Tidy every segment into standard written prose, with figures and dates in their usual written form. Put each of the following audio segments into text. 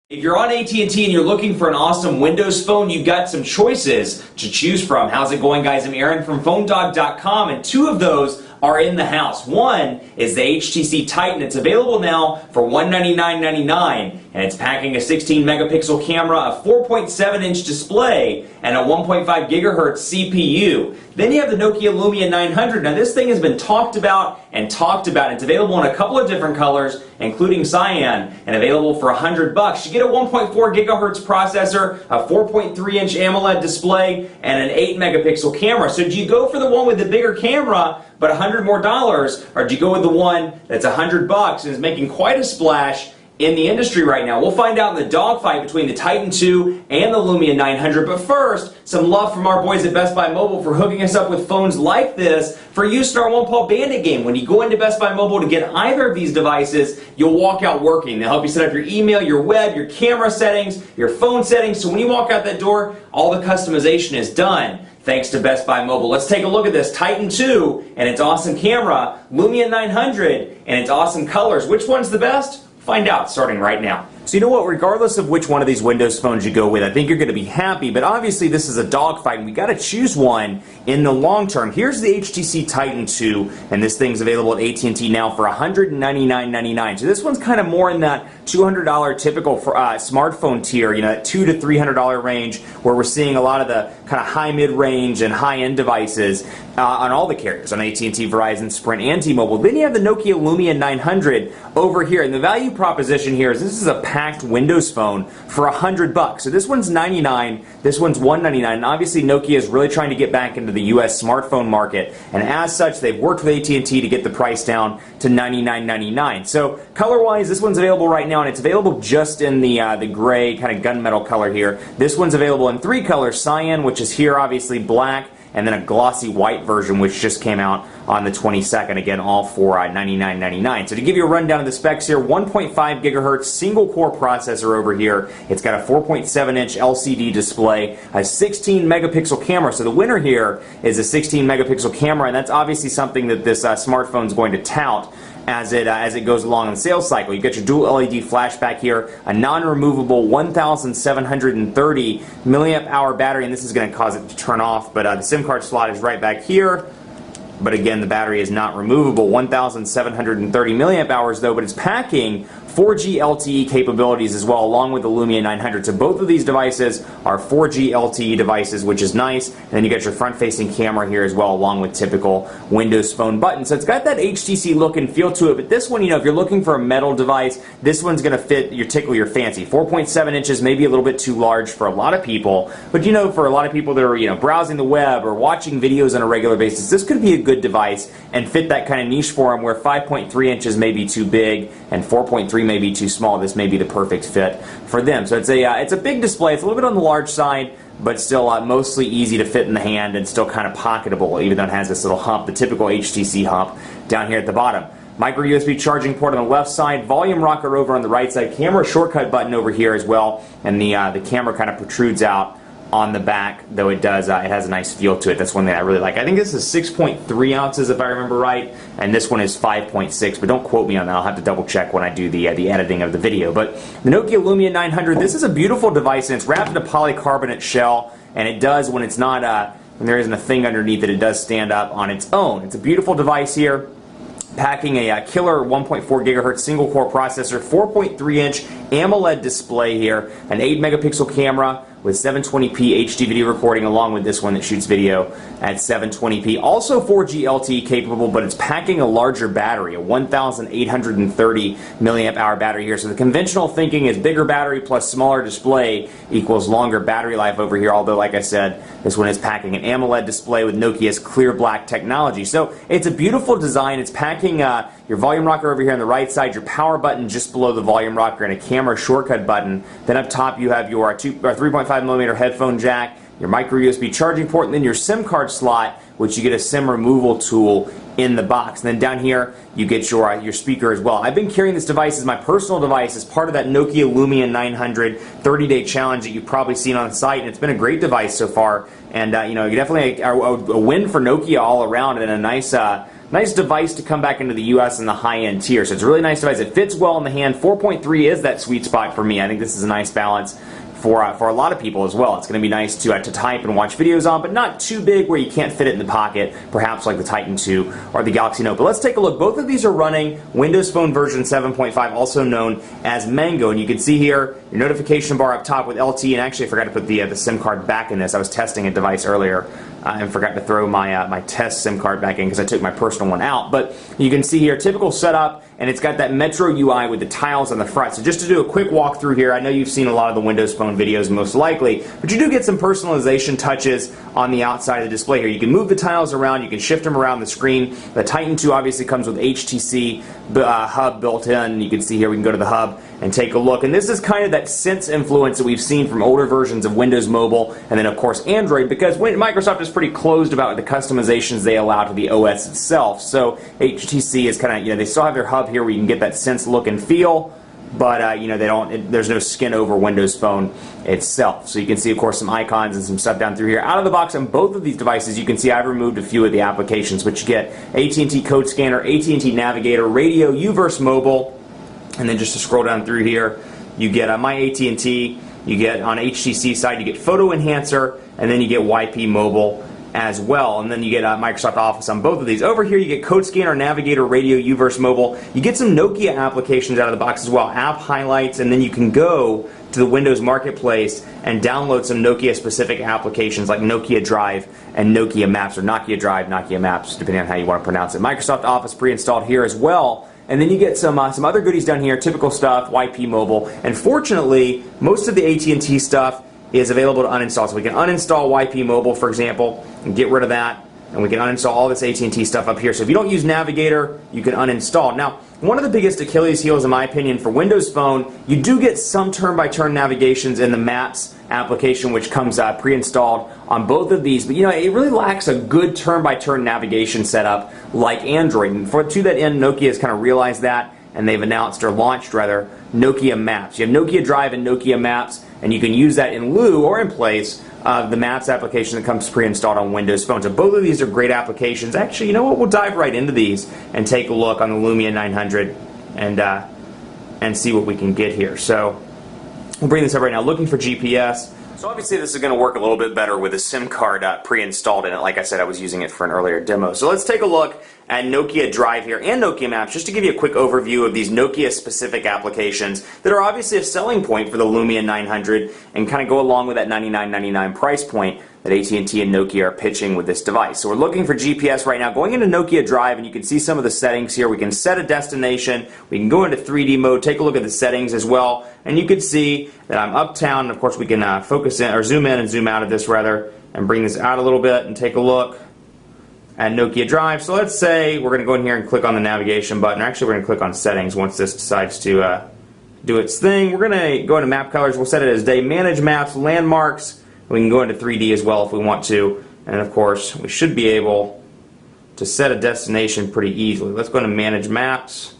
If you're on AT&T and you're looking for an awesome Windows phone, you've got some choices to choose from. How's it going, guys? I'm Aaron from PhoneDog.com, and two of those are in the house. One is the HTC Titan. It's available now for $199.99, and it's packing a 16 megapixel camera, a 4.7-inch display, and a 1.5 gigahertz CPU. Then you have the Nokia Lumia 900. Now this thing has been talked about and talked about. It's available in a couple of different colors, including cyan, and available for $100. You get a 1.4 gigahertz processor, a 4.3-inch AMOLED display, and an 8 megapixel camera. So do you go for the one with the bigger camera but $100 more, or do you go with the one that's $100 and is making quite a splash in the industry right now? We'll find out in the dogfight between the Titan 2 and the Lumia 900. But first, some love from our boys at Best Buy Mobile for hooking us up with phones like this for use in our One Paw Bandit game. When you go into Best Buy Mobile to get either of these devices, you'll walk out working. They'll help you set up your email, your web, your camera settings, your phone settings. So when you walk out that door, all the customization is done, thanks to Best Buy Mobile. Let's take a look at this Titan 2 and its awesome camera, Lumia 900 and its awesome colors. Which one's the best? Find out starting right now. So you know what, regardless of which one of these Windows phones you go with, I think you're going to be happy, but obviously this is a dogfight and we got to choose one in the long term. Here's the HTC Titan 2, and this thing's available at AT&T now for $199.99. So this one's kind of more in that $200 typical for, smartphone tier, you know, that $200 to $300 range, where we're seeing a lot of the kind of high mid-range and high-end devices on all the carriers, on AT&T, Verizon, Sprint, and T-Mobile. Then you have the Nokia Lumia 900 over here, and the value proposition here is this is a packed Windows phone for $100. So this one's $99, this one's $199, and obviously Nokia is really trying to get back into the US smartphone market, and as such they've worked with AT&T to get the price down to $99.99. So color-wise, this one's available right now, and it's available just in the gray kind of gunmetal color here. This one's available in three colors: cyan, which is here, obviously black, and then a glossy white version which just came out on the 22nd, again all for $99.99. So to give you a rundown of the specs here, 1.5 gigahertz single core processor over here. It's got a 4.7-inch LCD display, a 16 megapixel camera. So the winner here is a 16 megapixel camera, and that's obviously something that this smartphone is going to tout as it goes along in the sales cycle. You get your dual LED flashback here, a non-removable 1,730 milliamp hour battery, and this is going to cause it to turn off, but the SIM card slot is right back here. But again, the battery is not removable. 1,730 milliamp hours though, but it's packing 4G LTE capabilities as well, along with the Lumia 900. So both of these devices are 4G LTE devices, which is nice. And then you get your front-facing camera here as well, along with typical Windows Phone buttons. So it's got that HTC look and feel to it. But this one, you know, if you're looking for a metal device, this one's going to tickle your fancy. 4.7 inches, maybe a little bit too large for a lot of people. But you know, for a lot of people that are, you know, browsing the web or watching videos on a regular basis, this could be a good device and fit that kind of niche for them, where 5.3 inches may be too big and 4.3 may be too small. This may be the perfect fit for them. So it's a big display. It's a little bit on the large side, but still mostly easy to fit in the hand and still kind of pocketable, even though it has this little hump, the typical HTC hump down here at the bottom. Micro USB charging port on the left side, volume rocker over on the right side, camera shortcut button over here as well, and the camera kind of protrudes out on the back, though it does, it has a nice feel to it. That's one thing I really like. I think this is 6.3 ounces if I remember right, and this one is 5.6, but don't quote me on that. I'll have to double check when I do the editing of the video. But the Nokia Lumia 900, this is a beautiful device, and it's wrapped in a polycarbonate shell, and it does, when it's not, when there isn't a thing underneath it, it does stand up on its own. It's a beautiful device here, packing a killer 1.4 gigahertz single core processor, 4.3-inch AMOLED display here, an 8 megapixel camera with 720p HD video recording, along with this one that shoots video at 720p. Also 4G LTE capable, but it's packing a larger battery, a 1,830 milliamp hour battery here. So the conventional thinking is bigger battery plus smaller display equals longer battery life over here, although like I said, this one is packing an AMOLED display with Nokia's clear black technology. So it's a beautiful design. It's packing your volume rocker over here on the right side, your power button just below the volume rocker, and a camera shortcut button. Then up top you have your 3.5mm headphone jack, your micro USB charging port, and then your SIM card slot, which you get a SIM removal tool in the box. And then down here you get your speaker as well. I've been carrying this device as my personal device as part of that Nokia Lumia 900 30-day challenge that you've probably seen on the site, and it's been a great device so far. And you know, definitely a win for Nokia all around, and a nice nice device to come back into the US in the high-end tier. So it's a really nice device. It fits well in the hand. 4.3 is that sweet spot for me. I think this is a nice balance for a lot of people as well. It's going to be nice to type and watch videos on, but not too big where you can't fit it in the pocket, perhaps like the Titan 2 or the Galaxy Note. But let's take a look. Both of these are running Windows Phone version 7.5, also known as Mango. And you can see here your notification bar up top with LTE, and actually I forgot to put the SIM card back in this. I was testing a device earlier and forgot to throw my my test SIM card back in because I took my personal one out. But you can see here, typical setup, and it's got that Metro UI with the tiles on the front. So just to do a quick walkthrough here, I know you've seen a lot of the Windows Phone videos most likely, but you do get some personalization touches on the outside of the display here. You can move the tiles around, you can shift them around the screen. The Titan 2 obviously comes with HTC hub built in. You can see here we can go to the hub and take a look. And this is kind of that Sense influence that we've seen from older versions of Windows Mobile, and then of course Android, because Microsoft is pretty closed about the customizations they allow to the OS itself. So HTC is kind of, you know, they still have their hub here where you can get that Sense look and feel, but you know, they don't. There's no skin over Windows Phone itself. So you can see, of course, some icons and some stuff down through here. Out of the box on both of these devices, you can see I've removed a few of the applications, which you get AT&T Code Scanner, AT&T Navigator, Radio, Uverse Mobile. And then just to scroll down through here, you get My AT&T, you get on HTC side, you get Photo Enhancer, and then you get YP Mobile as well. And then you get Microsoft Office on both of these. Over here you get Code Scanner, Navigator, Radio, Uverse Mobile. You get some Nokia applications out of the box as well, app highlights, and then you can go to the Windows Marketplace and download some Nokia specific applications like Nokia Drive and Nokia Maps, or Nokia Drive, Nokia Maps, depending on how you want to pronounce it. Microsoft Office pre-installed here as well. And then you get some other goodies down here, typical stuff, YP Mobile. And fortunately, most of the AT&T stuff is available to uninstall. So we can uninstall YP Mobile, for example, and get rid of that. And we can uninstall all this AT&T stuff up here. So if you don't use Navigator, you can uninstall. Now, one of the biggest Achilles heels, in my opinion, for Windows Phone, you do get some turn-by-turn navigations in the Maps application, which comes pre-installed on both of these. But you know, it really lacks a good turn-by-turn navigation setup like Android. And to that end, Nokia has kind of realized that, and they've announced, or launched rather, Nokia Maps. You have Nokia Drive and Nokia Maps, and you can use that in lieu or in place of the Maps application that comes pre-installed on Windows Phone. So both of these are great applications. Actually, you know what? We'll dive right into these and take a look on the Lumia 900 and see what we can get here. So we'll bring this up right now. Looking for GPS. So obviously this is going to work a little bit better with a SIM card pre-installed in it. Like I said, I was using it for an earlier demo. So let's take a look at Nokia Drive here and Nokia Maps, just to give you a quick overview of these Nokia-specific applications that are obviously a selling point for the Lumia 900 and kind of go along with that $99.99 price point that AT&T and Nokia are pitching with this device. So we're looking for GPS right now, going into Nokia Drive, and you can see some of the settings here. We can set a destination, we can go into 3D mode, take a look at the settings as well, and you can see that I'm uptown, and of course we can focus in, or zoom in and zoom out of this rather, and bring this out a little bit and take a look at Nokia Drive. So let's say we're going to go in here and click on the navigation button. Actually, we're going to click on settings once this decides to do its thing. We're going to go into map colors. We'll set it as day. Manage maps, landmarks. We can go into 3D as well if we want to. And of course, we should be able to set a destination pretty easily. Let's go into manage maps.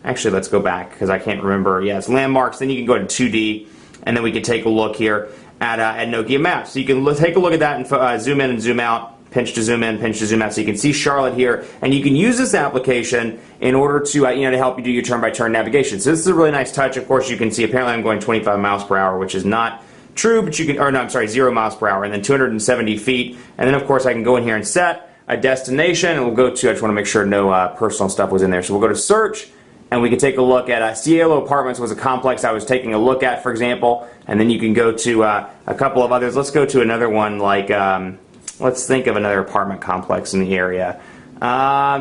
Actually, let's go back because I can't remember. Yeah, it's landmarks. Then you can go into 2D, and then we can take a look here at Nokia Maps. So you can take a look at that and zoom in and zoom out. Pinch to zoom in, pinch to zoom out, so you can see Charlotte here, and you can use this application in order to to help you do your turn-by-turn navigation. So this is a really nice touch. Of course, you can see apparently I'm going 25 miles per hour, which is not true, but you can, or no, I'm sorry, 0 miles per hour, and then 270 feet, and then of course I can go in here and set a destination, and we'll go to, I just want to make sure no personal stuff was in there, so we'll go to search, and we can take a look at Cielo Apartments was a complex I was taking a look at, for example, and then you can go to a couple of others. Let's go to another one like let's think of another apartment complex in the area. How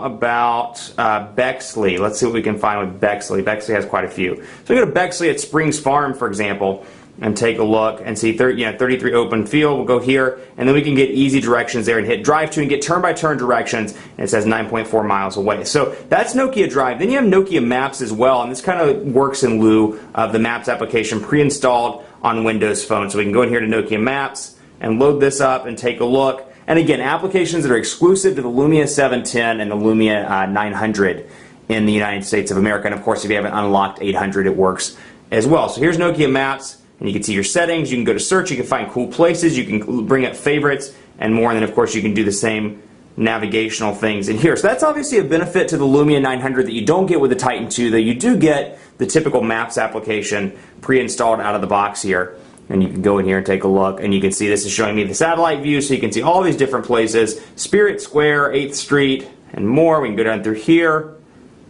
about Bexley? Let's see what we can find with Bexley. Bexley has quite a few. So we go to Bexley at Springs Farm, for example, and take a look and see 33 open field. We'll go here, and then we can get easy directions there and hit drive to and get turn-by-turn directions, and it says 9.4 miles away. So that's Nokia Drive. Then you have Nokia Maps as well, and this kind of works in lieu of the Maps application pre-installed on Windows Phone. So we can go in here to Nokia Maps and load this up and take a look. And again, applications that are exclusive to the Lumia 710 and the Lumia 900 in the United States of America. And of course, if you haven't unlocked 800, it works as well. So here's Nokia Maps, and you can see your settings. You can go to search. You can find cool places. You can bring up favorites and more. And then, of course, you can do the same navigational things in here. So that's obviously a benefit to the Lumia 900 that you don't get with the Titan 2, though you do get the typical Maps application pre-installed out of the box here. And you can go in here and take a look, and you can see this is showing me the satellite view, so you can see all these different places, Spirit Square, 8th Street, and more. We can go down through here,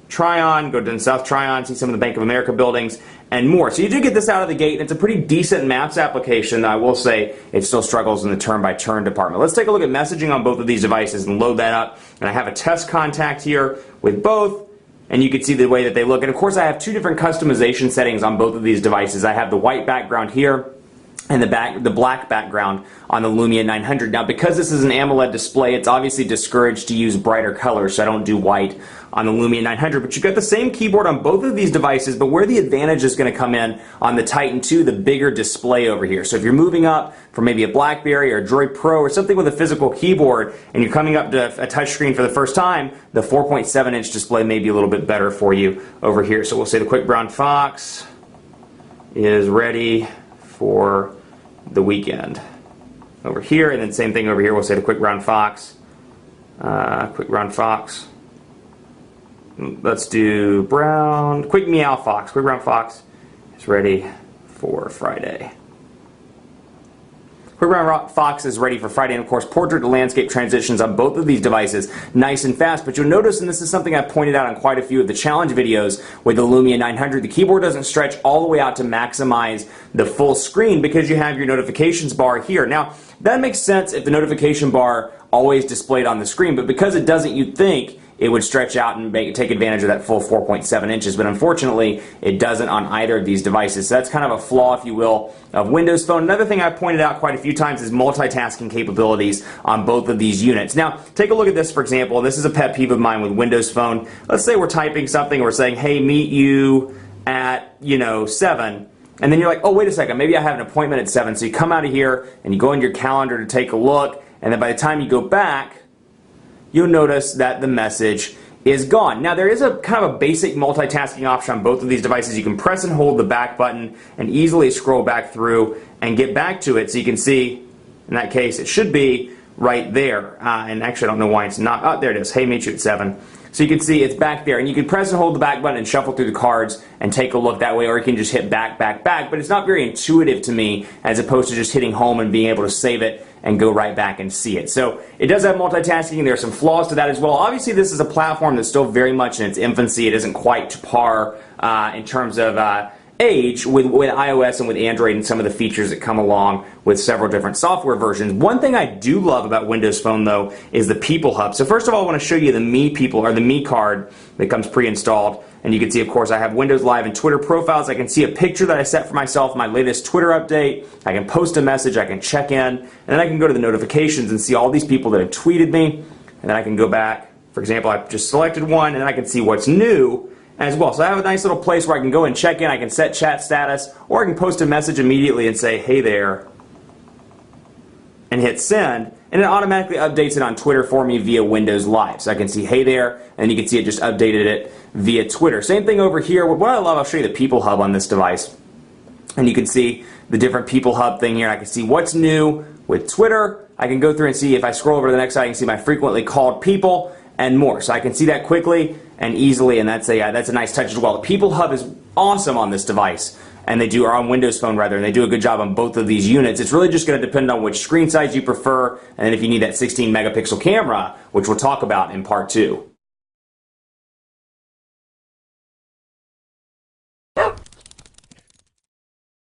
Tryon, go down South Tryon, see some of the Bank of America buildings, and more. So you do get this out of the gate, and it's a pretty decent Maps application. I will say it still struggles in the turn-by-turn department. Let's take a look at messaging on both of these devices and load that up. And I have a test contact here with both, and you can see the way that they look. And of course I have two different customization settings on both of these devices. I have the white background here, and the black background on the Lumia 900. Now, because this is an AMOLED display, it's obviously discouraged to use brighter colors, so I don't do white on the Lumia 900. But you've got the same keyboard on both of these devices, but where the advantage is going to come in on the Titan 2, the bigger display over here. So if you're moving up from maybe a BlackBerry or a Droid Pro or something with a physical keyboard, and you're coming up to a touchscreen for the first time, the 4.7-inch display may be a little bit better for you over here. So we'll say the Quick Brown Fox is ready for the weekend over here, and then same thing over here. We'll say the Quick Brown Fox. Let's do brown. Quick Meow Fox. Quick Brown Fox is ready for Friday. Quick Brown Fox is ready for Friday, and of course portrait to landscape transitions on both of these devices nice and fast. But you'll notice, and this is something I've pointed out on quite a few of the challenge videos with the Lumia 900, the keyboard doesn't stretch all the way out to maximize the full screen because you have your notifications bar here. Now that makes sense if the notification bar always displayed on the screen, but because it doesn't, you'd think it would stretch out and take advantage of that full 4.7 inches, but unfortunately it doesn't on either of these devices. So that's kind of a flaw, if you will, of Windows Phone. Another thing I've pointed out quite a few times is multitasking capabilities on both of these units. Now take a look at this, for example, and this is a pet peeve of mine with Windows Phone. Let's say we're typing something, we're saying, hey, meet you at 7, and then you're like, oh, wait a second, maybe I have an appointment at 7. So you come out of here and you go into your calendar to take a look, and then by the time you go back, you'll notice that the message is gone. Now there is a kind of a basic multitasking option on both of these devices. You can press and hold the back button and easily scroll back through and get back to it. So you can see, in that case, it should be right there. And actually I don't know why it's not. Oh, there it is. Hey, meet you at 7. So you can see it's back there, and you can press and hold the back button and shuffle through the cards and take a look that way, or you can just hit back, but it's not very intuitive to me as opposed to just hitting home and being able to save it and go right back and see it. So it does have multitasking, and there are some flaws to that as well. Obviously this is a platform that's still very much in its infancy. It isn't quite to par in terms of age with iOS and with Android and some of the features that come along with several different software versions. One thing I do love about Windows Phone, though, is the People Hub. So first of all, I want to show you the Me card that comes pre-installed. And you can see, of course, I have Windows Live and Twitter profiles. I can see a picture that I set for myself, my latest Twitter update. I can post a message, I can check in, and then I can go to the notifications and see all these people that have tweeted me. And then I can go back. For example, I've just selected one, and then I can see what's new as well. So I have a nice little place where I can go and check in. I can set chat status, or I can post a message immediately and say, hey there, and hit send, and it automatically updates it on Twitter for me via Windows Live. So I can see hey there, and you can see it just updated it via Twitter. Same thing over here. What I love, I'll show you the People Hub on this device, and you can see the different People Hub thing here. I can see what's new with Twitter. I can go through and see, if I scroll over to the next side, I can see my frequently called people and more. So I can see that quickly and easily, and that's a nice touch as well. The People Hub is awesome on this device, and or on Windows Phone rather, and they do a good job on both of these units. It's really just going to depend on which screen size you prefer, and then if you need that 16 megapixel camera, which we'll talk about in part 2.